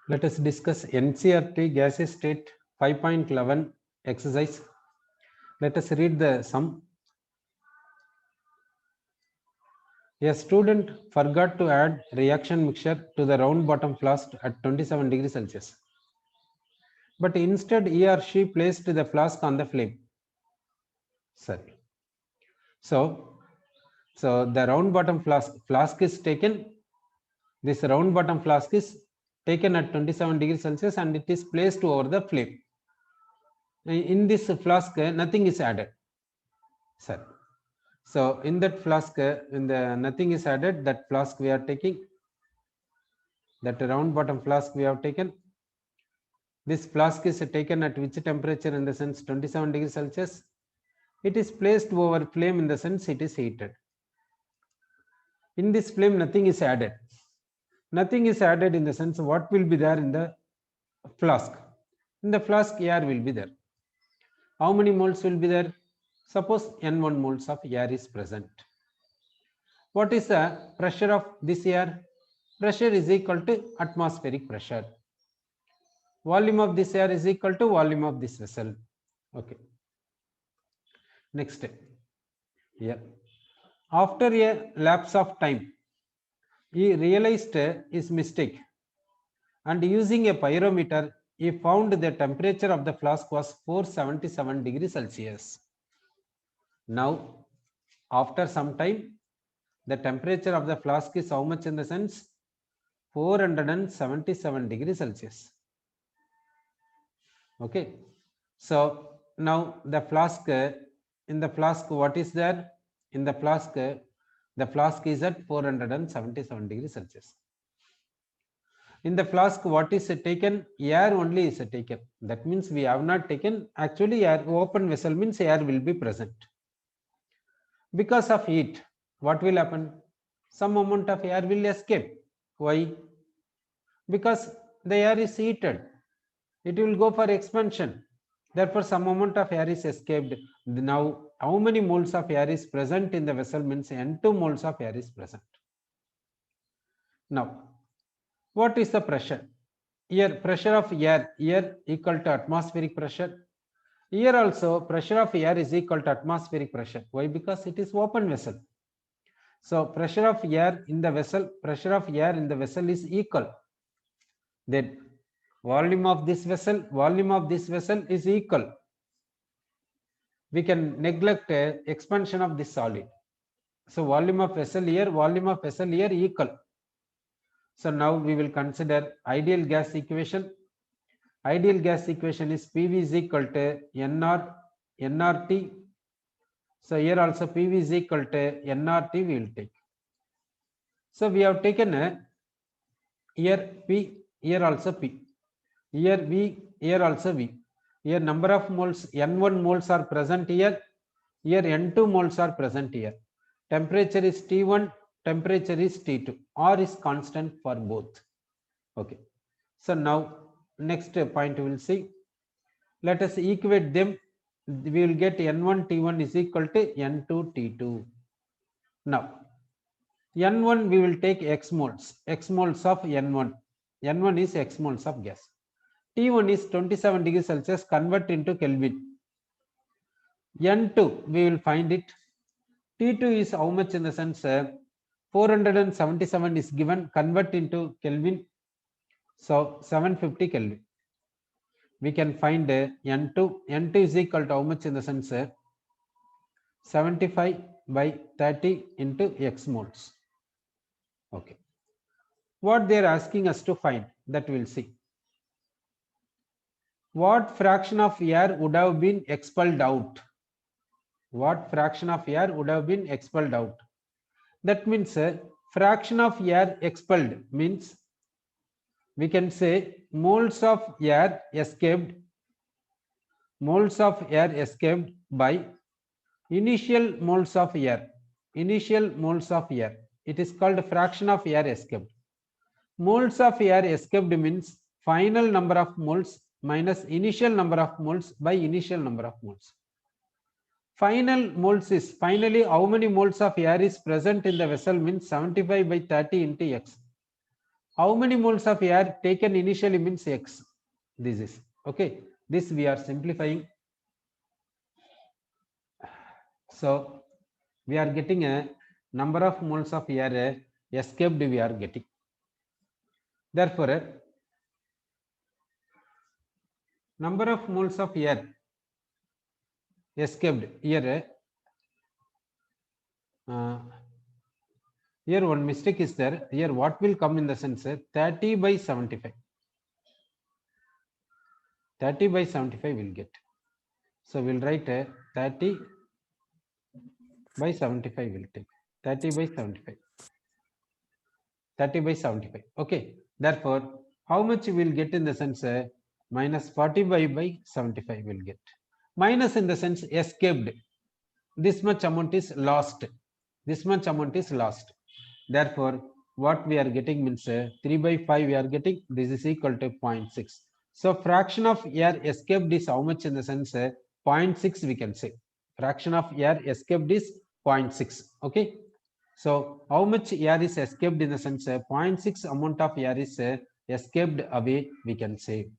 Let us discuss NCERT gaseous state 5.11 exercise. Let us read the sum. A student forgot to add reaction mixture to the round bottom flask at 27 degrees Celsius. But instead he or she placed the flask on the flame. So the round bottom flask is taken. This round bottom flask is taken at 27 degrees Celsius and it is placed over the flame. In this flask, nothing is added. So in that flask, nothing is added. That flask we are taking. That round bottom flask we have taken. This flask is taken at which temperature? In the sense 27 degrees Celsius. It is placed over flame in the sense it is heated. In this flame, nothing is added. Nothing is added in the sense what will be there in the flask. In the flask, air will be there. How many moles will be there? Suppose N1 moles of air is present. What is the pressure of this air? Pressure is equal to atmospheric pressure. Volume of this air is equal to volume of this vessel. Okay. Next. Here. After a lapse of time, he realized his mistake and using a pyrometer, he found the temperature of the flask was 477 degrees Celsius. Now, after some time, the temperature of the flask is how much in the sense? 477 degrees Celsius. Okay. So now the flask, in the flask, what is there? In the flask is at 477 degrees Celsius. In the flask, what is taken? Air only is taken. That means we have not taken, actually air, open vessel means air will be present. Because of heat, what will happen? Some amount of air will escape. Why? Because the air is heated. It will go for expansion. Therefore, some amount of air is escaped. Now, how many moles of air is present in the vessel means N2 moles of air is present. Now, what is the pressure? Here, pressure of air here equal to atmospheric pressure. Here also, pressure of air is equal to atmospheric pressure. Why? Because it is open vessel. So, pressure of air in the vessel, pressure of air in the vessel is equal. Then, volume of this vessel is equal. We can neglect expansion of this solid. So, volume of vessel here equal. So, now we will consider ideal gas equation. Ideal gas equation is PV is equal to nRT. So, here also PV is equal to nRT we will take. So, we have taken here P, here also P. Here V, here also V. Here number of moles, N1 moles are present here. Here N2 moles are present here. Temperature is T1, temperature is T2. R is constant for both. Okay. So now next point we will see. Let us equate them. We will get N1 T1 is equal to N2 T2. Now N1 we will take X moles of N1. N1 is X moles of gas. T1 is 27 degrees Celsius, convert into Kelvin. N2 we will find it. T2 is how much in the sense 477 is given, convert into Kelvin. So 750 Kelvin. We can find N2. N2 is equal to how much in the sense 75 by 30 into X moles. Okay. What they are asking us to find, that we will see. What fraction of air would have been expelled out? What fraction of air would have been expelled out? That means fraction of air expelled means we can say moles of air escaped by initial moles of air. Initial moles of air. It is called fraction of air escaped. Moles of air escaped means final number of moles minus initial number of moles by initial number of moles. Final moles is finally how many moles of air is present in the vessel means 75 by 30 into X. How many moles of air taken initially means X. This is okay. This we are simplifying. So we are getting a number of moles of air escaped we are getting. Therefore, number of moles of air escaped here. Here one mistake is there. Here what will come in the sense 30 by 75. 30 by 75 will get. So we'll write 30 by 75 will take. 30 by 75. 30 by 75. Okay. Therefore, how much will get in the sense minus 45 by 75 will get. Minus in the sense escaped. This much amount is lost. This much amount is lost. Therefore, what we are getting means 3 by 5 we are getting. This is equal to 0.6. So fraction of air escaped is how much in the sense 0.6 we can say. Fraction of air escaped is 0.6. Okay. So how much air is escaped in the sense 0.6 amount of air is escaped away we can say.